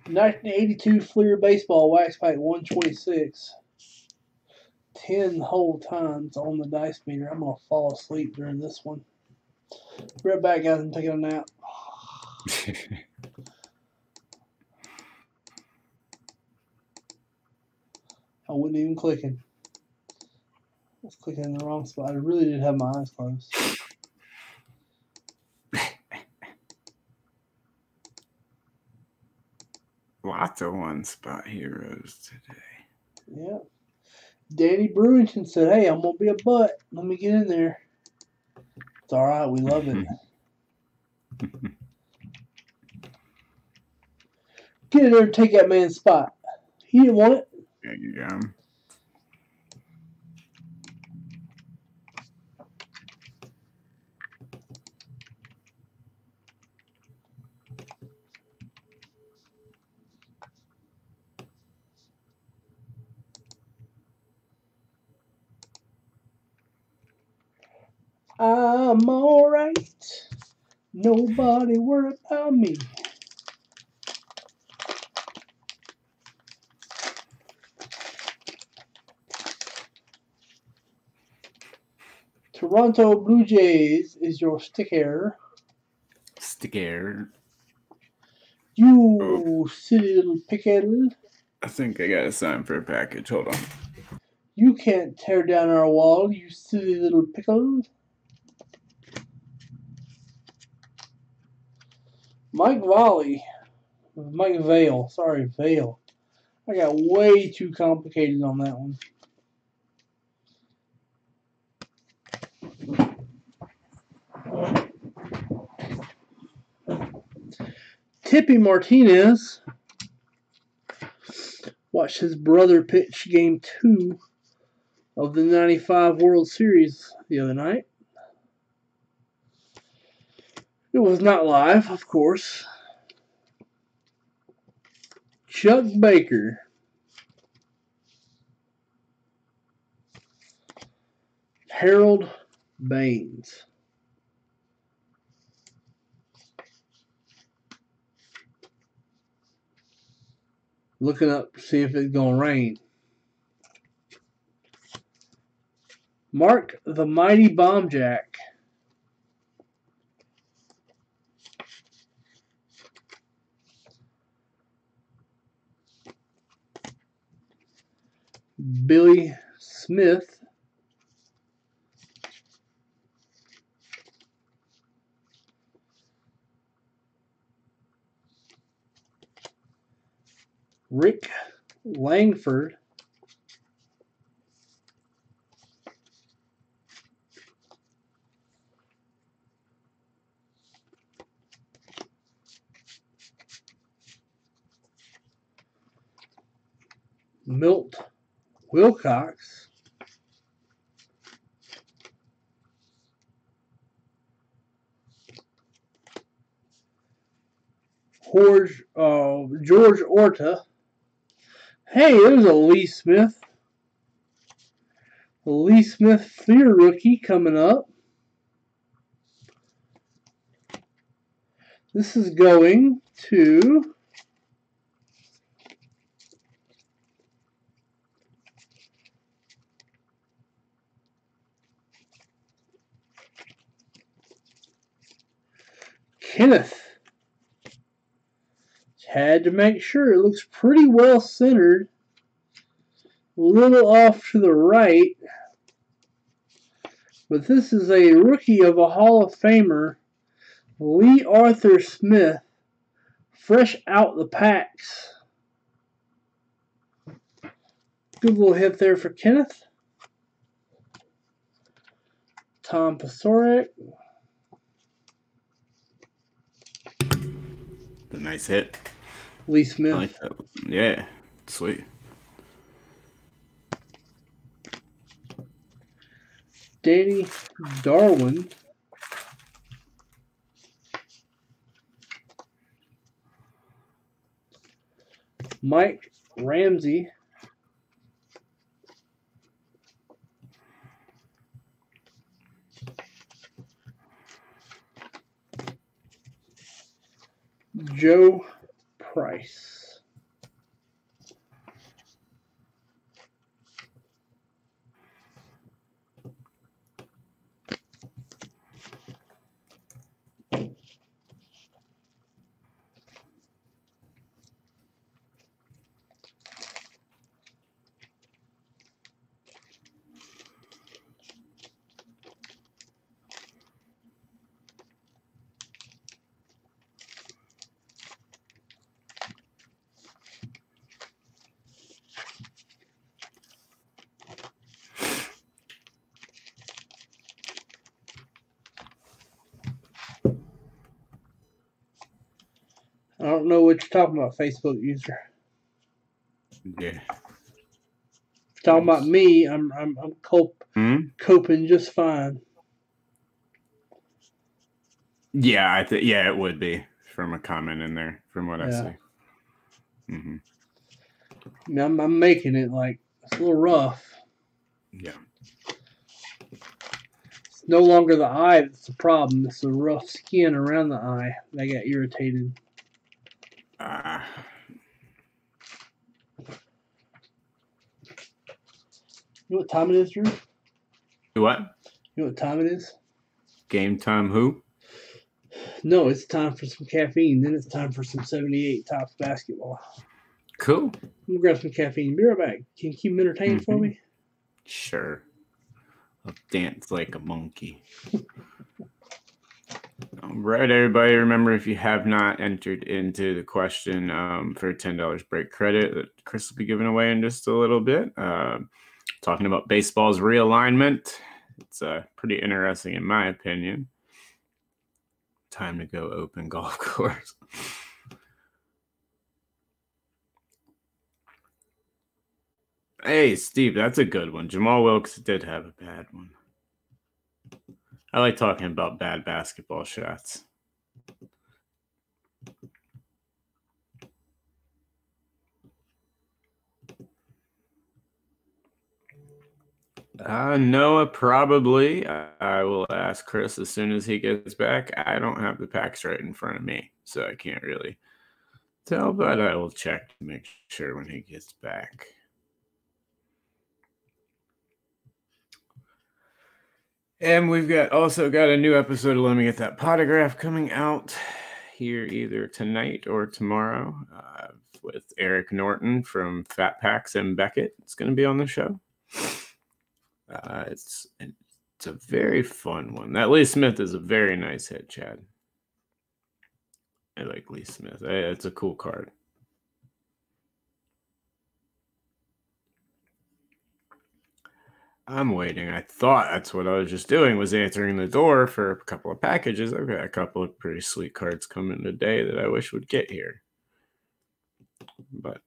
1982 Fleer Baseball Wax Pack 126. 10 whole times on the dice meter. I'm going to fall asleep during this one. Be right back, guys. I'm taking a nap. I wasn't even clicking. I was clicking in the wrong spot. I really did have my eyes closed. Lots of one-spot heroes today. Yeah. Danny Brewington said, hey, I'm going to be a butt. Let me get in there. It's all right. We love it. Get in there and take that man's spot. He didn't want it. There you go. I'm all right. Nobody worry about me. Toronto Blue Jays is your sticker. Sticker. You silly little pickle. I think I got a sign for a package. Hold on. You can't tear down our wall, you silly little pickle. Mike Vale. Sorry, Vale. I got way too complicated on that one. Tippy Martinez watched his brother pitch Game 2 of the 95 World Series the other night. It was not live, of course. Chuck Baker. Harold Baines. Looking up to see if it's going to rain. Mark the Mighty Bombjack. Billy Smith. Rick Langford. Milt Wilcox. George Orta. Hey, there's a Lee Smith. A Lee Smith Fleer rookie coming up. This is going to Kenneth. Had to make sure. It looks pretty well centered. A little off to the right. But this is a rookie of a Hall of Famer, Lee Arthur Smith, fresh out the packs. Good little hit there for Kenneth. Tom Pasorek. A nice hit. Lee Smith. I like that. Yeah, sweet. Danny Darwin. Mike Ramsey. Joe Price. don't know what you're talking about, Facebook user. Yeah. Talking about me, I'm coping just fine. Yeah, yeah, it would be from a comment in there, from what I see. Mm-hmm. I mean, I'm making it like it's a little rough. Yeah. It's no longer the eye that's the problem. It's the rough skin around the eye that got irritated. You know what time it is, Drew? What? You know what time it is? Game time who? No, it's time for some caffeine. Then it's time for some 78 Tops basketball. Cool. I'm going to grab some caffeine. Be right back. Can you keep them entertained for me? Sure. I'll dance like a monkey. All right, everybody. Remember, if you have not entered into the question for $10 break credit that Chris will be giving away in just a little bit, talking about baseball's realignment. It's pretty interesting, in my opinion. Time to go open golf course. Hey, Steve, that's a good one. Jamal Wilkes did have a bad one. I like talking about bad basketball shots. Noah, probably. I will ask Chris as soon as he gets back. I don't have the packs right in front of me, so I can't really tell, but I will check to make sure when he gets back. And we've also got a new episode of Let Me Get That Potograph coming out here either tonight or tomorrow with Eric Norton from Fat Packs and Beckett. It's going to be on the show. It's a very fun one. That Lee Smith is a very nice hit, Chad. I like Lee Smith. It's a cool card. I'm waiting. I thought that's what I was just doing, was answering the door for a couple of packages. I've got a couple of pretty sweet cards coming today that I wish would get here. But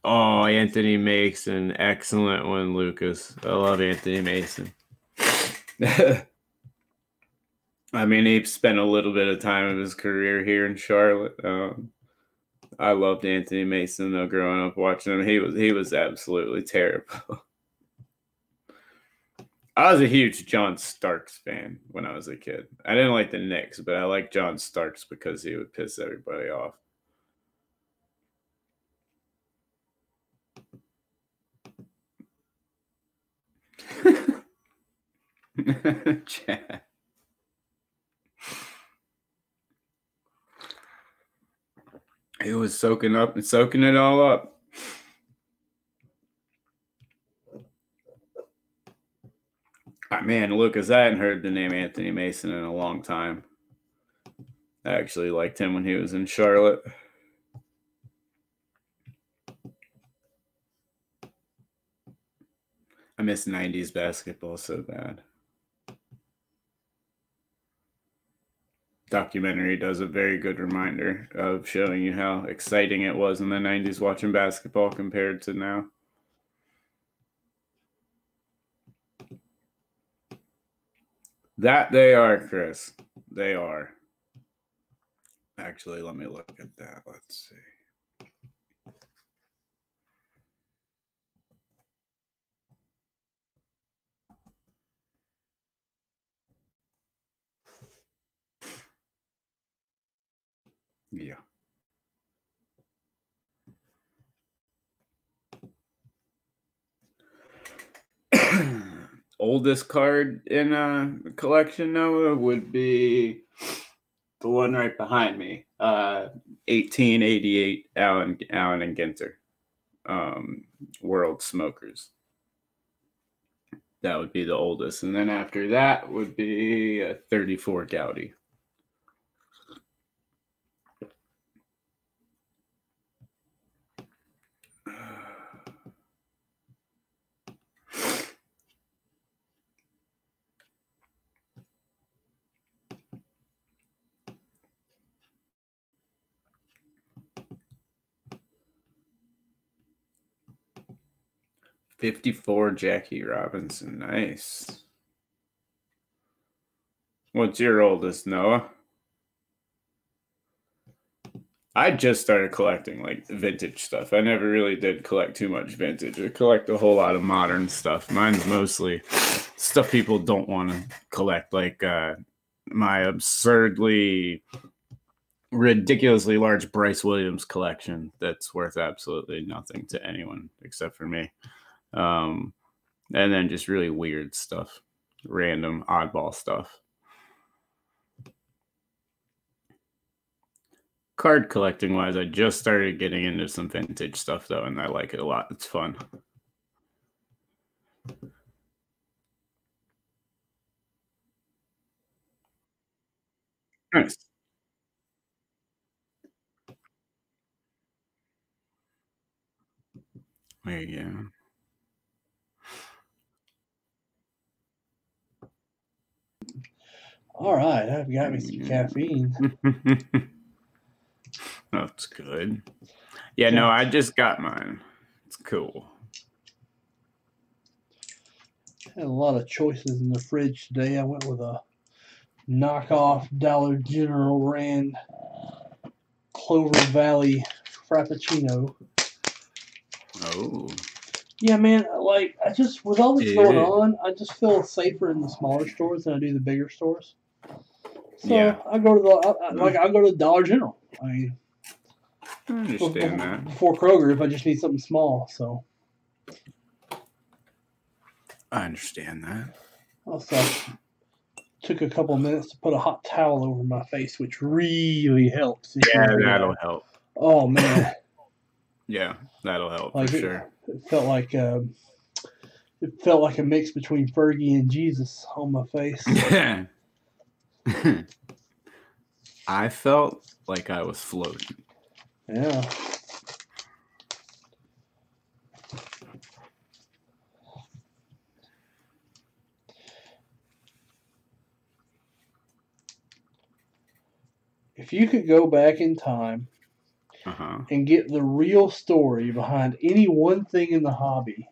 oh, Anthony Mason. Excellent one, Lucas. I love Anthony Mason. I mean, he spent a little bit of time of his career here in Charlotte. I loved Anthony Mason, though, growing up watching him. He was absolutely terrible. I was a huge John Starks fan when I was a kid. I didn't like the Knicks, but I liked John Starks because he would piss everybody off. Chad. He was soaking it all up. Man, Lucas, I hadn't heard the name Anthony Mason in a long time. I actually liked him when he was in Charlotte. I miss 90s basketball so bad. Documentary does a very good reminder of showing you how exciting it was in the 90s watching basketball compared to now. That they are, Chris. They are. Actually, let me look at that. Let's see. Yeah. Oldest card in a collection, Noah, would be the one right behind me. 1888 Allen and Ginter. World Smokers. That would be the oldest. And then after that would be a 34 Goudy. 54 Jackie Robinson. Nice. What's your oldest, Noah? I just started collecting like vintage stuff. I never really did collect too much vintage. I collect a whole lot of modern stuff. Mine's mostly stuff people don't want to collect, like my absurdly, ridiculously large Bryce Williams collection that's worth absolutely nothing to anyone except for me. And then just really weird stuff, random oddball stuff. Card collecting wise, I just started getting into some vintage stuff though, and I like it a lot. It's fun. Nice. There you go. All right, I've got me some caffeine. That's good. Yeah, no, I just got mine. It's cool. Had a lot of choices in the fridge today. I went with a knockoff Dollar General brand Clover Valley Frappuccino. Oh. Yeah, man, like, I just, with all this going on, I just feel safer in the smaller stores than I do the bigger stores. So Yeah. I go to I go to the Dollar General. I understand that. Before Kroger if I just need something small, so. I understand that. Also, took a couple of minutes to put a hot towel over my face, which really helps. Yeah, that'll help. Oh, man. Yeah, that'll help like for sure. It felt like a mix between Fergie and Jesus on my face. I felt like I was floating. Yeah. If you could go back in time and get the real story behind any one thing in the hobby,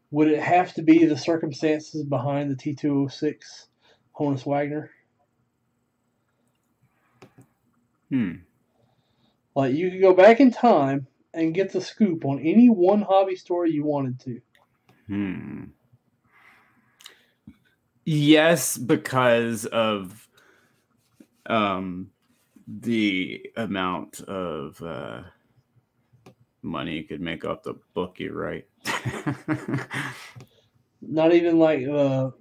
would it have to be the circumstances behind the T206 Honus Wagner? Like, you could go back in time and get the scoop on any one hobby story you wanted to. Yes, because of the amount of money you could make off the book, you're right. Not even like the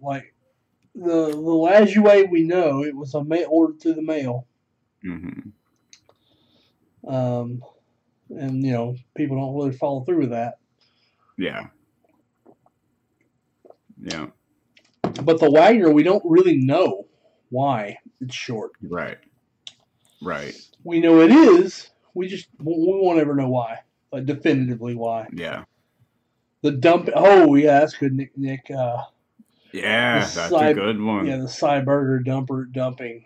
Lajoie we know, it was ordered through the mail. And you know, people don't really follow through with that. Yeah. Yeah. But the Wagner, we don't really know why it's short. Right. Right. We know it is. We won't ever know why. Like, definitively why. Yeah. The dump. Oh, yeah, that's good, Nick. Yeah, that's a good one. Yeah, the Cyberger dumping.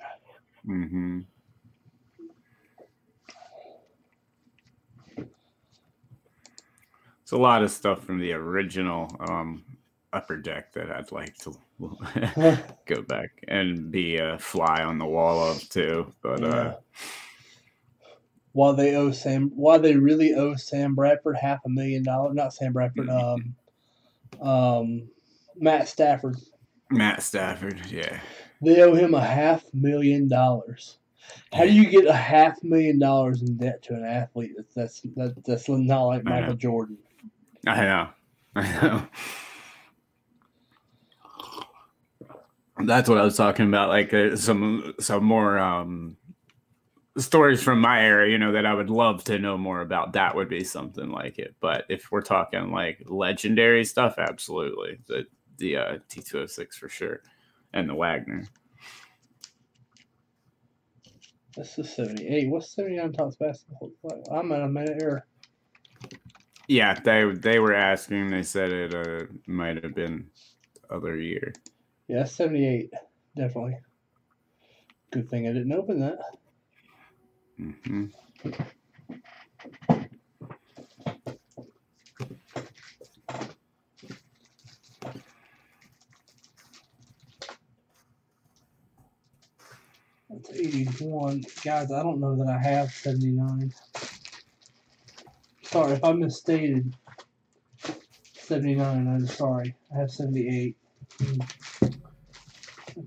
It's a lot of stuff from the original Upper Deck that I'd like to go back and be a fly on the wall of too. But why they really owe Sam Bradford $500,000? Not Sam Bradford. Matt Stafford. Matt Stafford, yeah. They owe him $500,000. How do you get $500,000 in debt to an athlete? That's not like Michael Jordan. I know. That's what I was talking about. Like some more stories from my era, you know, that I would love to know more about. That would be something like it. But if we're talking like legendary stuff, absolutely the T206 for sure, and the Wagner. This is 78. What's 79 Topps basketball? I'm at a minute error. Yeah, they were asking. They said it might have been other year. Yeah, 78. Definitely. Good thing I didn't open that. 81. Guys, I don't know that I have 79. Sorry if I misstated 79. I'm sorry. I have 78.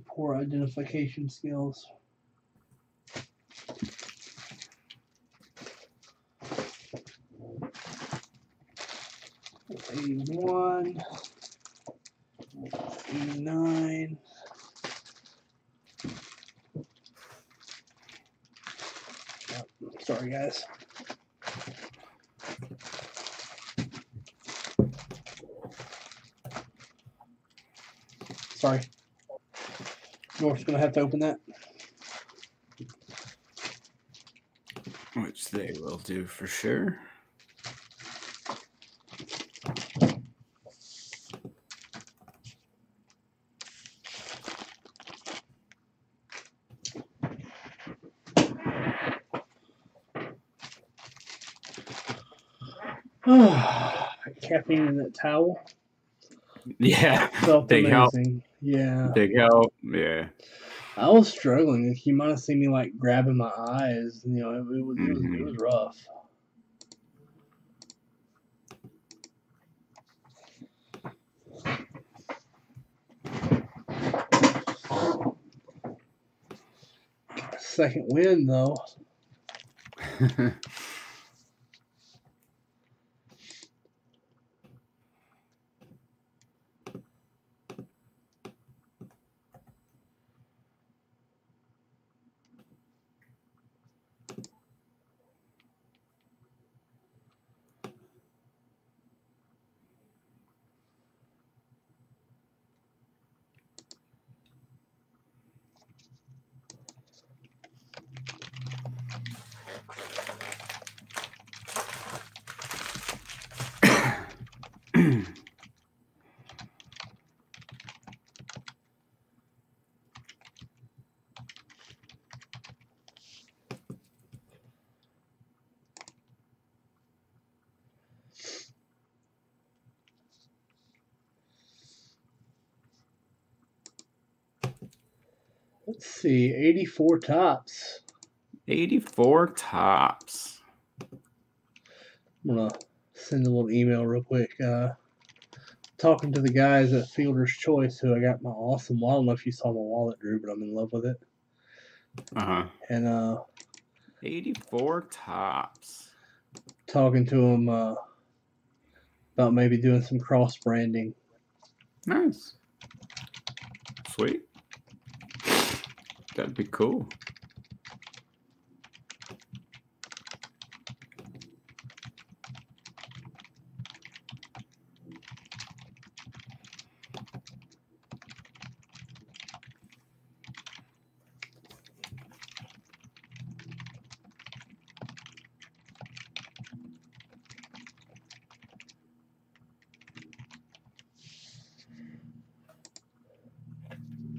Poor identification skills. That's 81. 89. Oh, sorry, guys. Sorry. North's going to have to open that. Which they will do for sure. Caffeine in that towel. Yeah. Felt Big amazing. help. Yeah. Big help. Yeah. I was struggling. Like, you might have seen me like grabbing my eyes. You know, it was rough. Second win though. Let's see, 84 tops. 84 tops. I'm gonna send a little email real quick. Talking to the guys at Fielder's Choice, who I got my awesome wallet. I don't know if you saw my wallet, Drew, but I'm in love with it. And 84 tops. Talking to them about maybe doing some cross branding. Nice. Sweet. That'd be cool.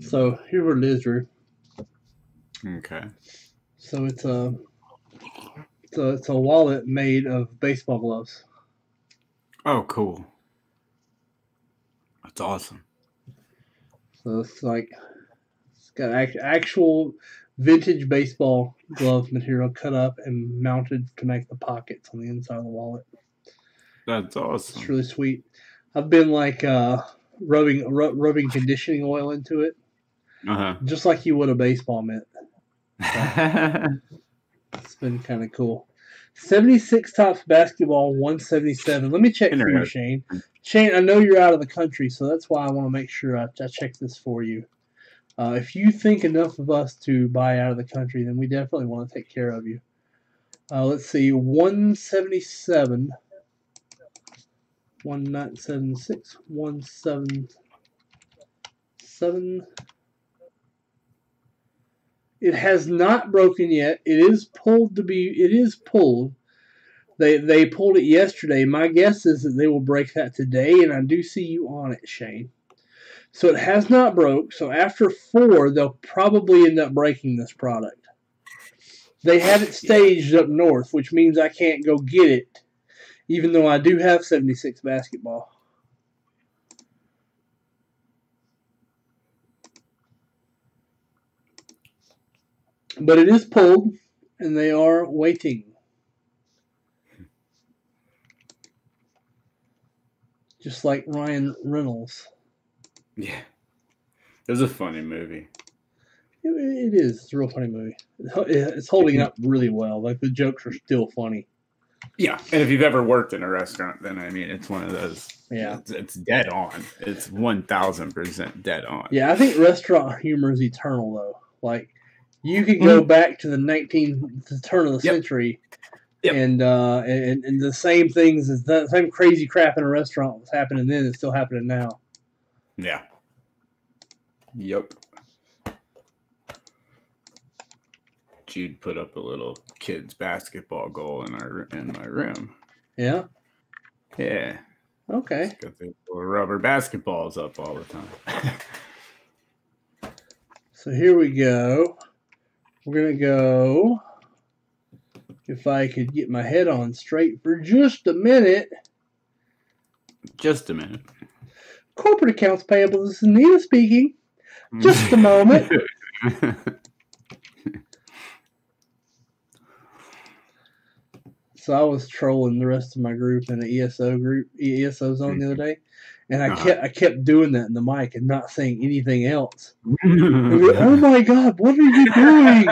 So here's what it is, Drew. Okay. So it's a wallet made of baseball gloves. Oh, cool. That's awesome. So it's like it's got actual vintage baseball glove material cut up and mounted to make the pockets on the inside of the wallet. That's awesome. It's really sweet. I've been like rubbing conditioning oil into it, just like you would a baseball mitt. So, it's been kind of cool. 76 tops basketball, 177. Let me check for you, Shane. Shane, I know you're out of the country, so that's why I want to make sure I check this for you. If you think enough of us to buy out of the country, then we definitely want to take care of you. Let's see, 177, 1976, 177. It has not broken yet. It is pulled. They pulled it yesterday. My guess is that they will break that today, and I do see you on it, Shane. So it has not broke. So after 4, they'll probably end up breaking this product. They have it staged up north, which means I can't go get it, even though I do have 76 basketball. But it is pulled, and they are waiting. Just like Ryan Reynolds. Yeah. It was a funny movie. It is. It's a real funny movie. It's holding up really well. Like, the jokes are still funny. Yeah, and if you've ever worked in a restaurant, then I mean, it's one of those. Yeah, it's dead on. It's 1,000% dead on. Yeah, I think restaurant humor is eternal, though. Like, you could go back to the turn of the century, and the same things, as the same crazy crap in a restaurant was happening then. It's still happening now. Yeah. Yep. Jude put up a little kids basketball goal in my room. Yeah. Yeah. Okay. Got the little rubber basketballs up all the time. So here we go. We're gonna go. If I could get my head on straight for just a minute. Just a minute. Corporate accounts payable. This is Nina speaking. Just a moment. So I was trolling the rest of my group in the ESO zone the other day, and I kept doing that in the mic and not saying anything else. Oh my God, what are you doing?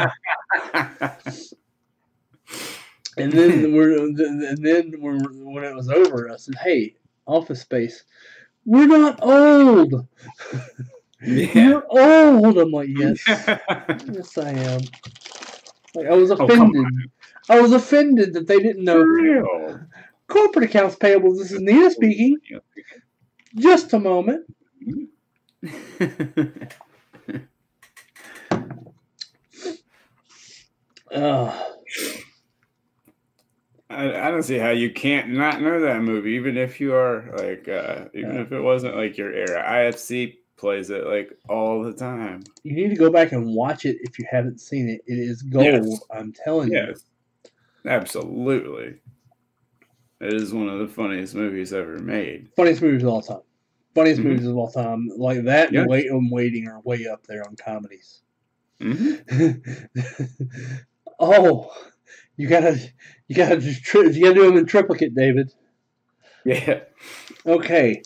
And then when it was over, I said, "Hey, Office Space, we're not old. You're old." I'm like, "Yes, yes, I am." Like, I was offended. I was offended that they didn't know. Corporate accounts payable. This is Nina speaking. Just a moment. I don't see how you can't not know that movie, even if you are like, even if it wasn't like your era. IFC plays it like all the time. You need to go back and watch it if you haven't seen it. It is gold. Yes. I'm telling you. Yes, absolutely. It is one of the funniest movies ever made. Funniest movies of all time. Funniest movies of all time. Like that and Waiting are way up there on comedies. Oh, you gotta do them in triplicate, David. Yeah. Okay.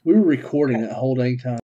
We were recording that whole dang time.